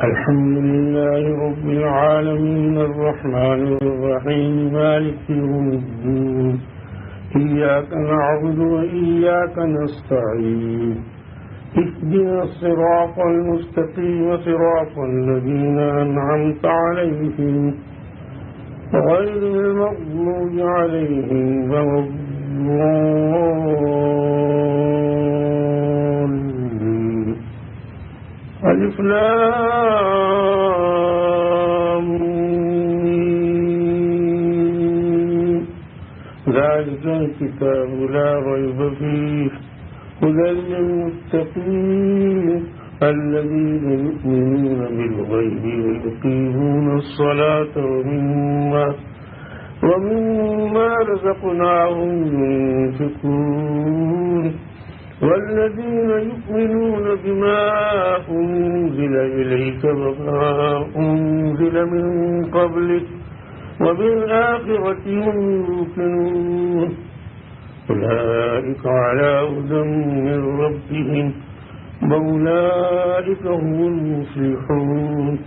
الحمد لله رب العالمين الرحمن الرحيم مالك يوم الدين إياك نعبد وإياك نستعين اهدنا الصراط المستقيم صراط الذين أنعمت عليهم غير المغضوب عليهم ولا الضالين. ألف لام ميم. ذلك الكتاب لا ريب فيه هدى للمتقين الذين يؤمنون بالغيب ويقيمون الصلاة ومما رزقناهم ينفقون والذين يؤمنون بما أنزل إليك وما أنزل من قبلك وبالآخرة هم يوقنون أولئك على هدى من ربهم وأولئك هم المفلحون.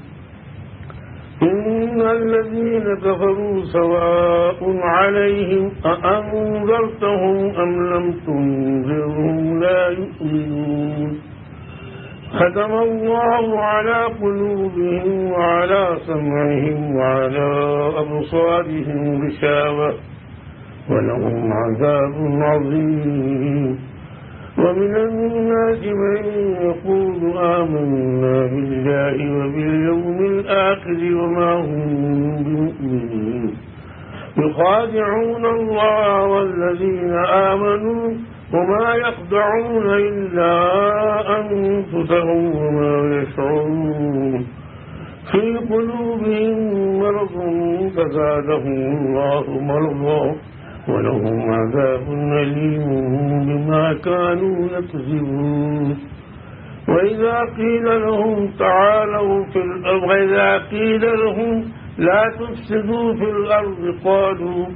إن الذين كفروا سواء عليهم أأنذرتهم أم لم تنذرهم لا يؤمنون. ختم الله على قلوبهم وعلى سمعهم وعلى أبصارهم غشاوة ولهم عذاب عظيم. ومن الناس من يقول آمنا بالله وباليوم الآخر وما هم بمؤمنين يخادعون الله والذين آمنوا وما يخدعون إلا أنفسهم وما يشعرون. في قلوبهم مرض فزادهم الله مرضا ولهم عذاب أليم بما كانوا يكذبون. وإذا قيل لهم تعالوا في الأرض وإذا قيل لهم لا تفسدوا في الأرض قالوا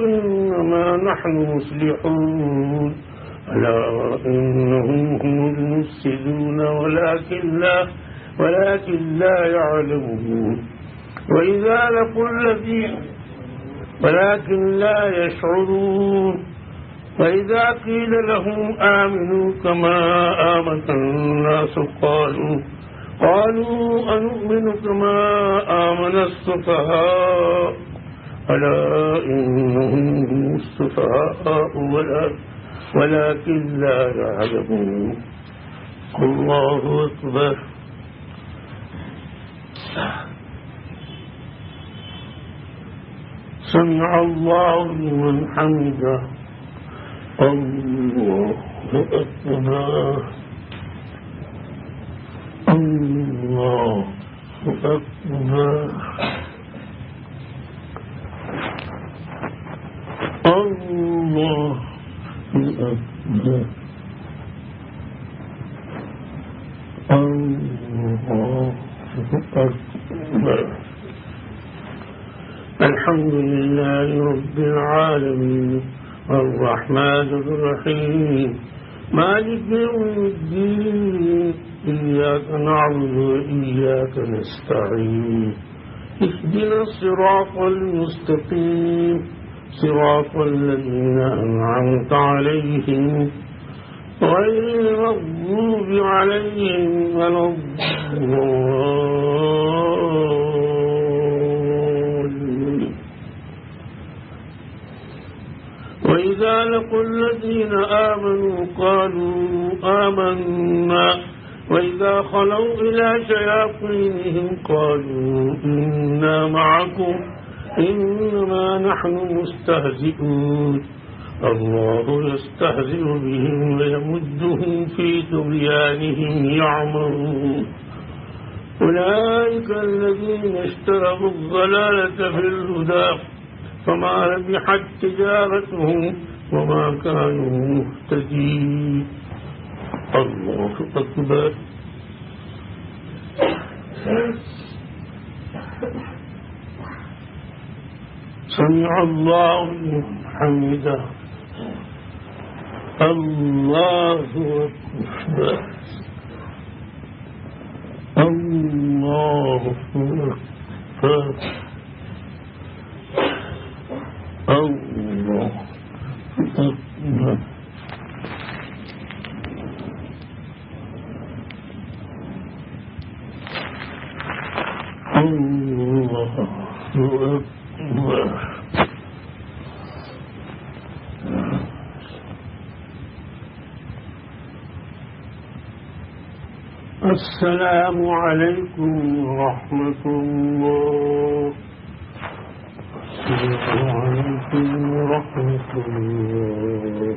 إنما نحن مصلحون ألا إنهم هم المفسدون ولكن لا يعلمون. وإذا لقوا الذين ولكن لا يشعرون. وإذا قيل لهم آمنوا كما آمن الناس قالوا أنؤمن كما آمن السفهاء ألا إنهم هم السفهاء ولكن لا يعلمون. الله أكبر. سمع الله لمن حمده. الله أكبر. الله أكبر. الله أكبر. الله أكبر. الحمد لله رب العالمين الرحمن الرحيم مالك يوم الدين إياك نعبد وإياك نستعين اهدنا الصراط المستقيم صراط الذين أنعمت عليهم غير المغضوب عليهم ولا الضالين. وإذا لقوا الذين آمنوا قالوا آمنا وإذا خلوا إلى شياطينهم قالوا إنا معكم إنما نحن مستهزئون. الله يستهزئ بهم ويمدهم في طغيانهم يعمهون. أولئك الذين اشتروا الضلالة في الهدى فما ربحت تجارتهم وما كانوا مهتدين. الله أكبر. سمع الله لمن حمده. الله أكبر. الله أكبر الله أكبر الله أكبر. السلام عليكم ورحمة الله. السلام عليكم ورحمة الله.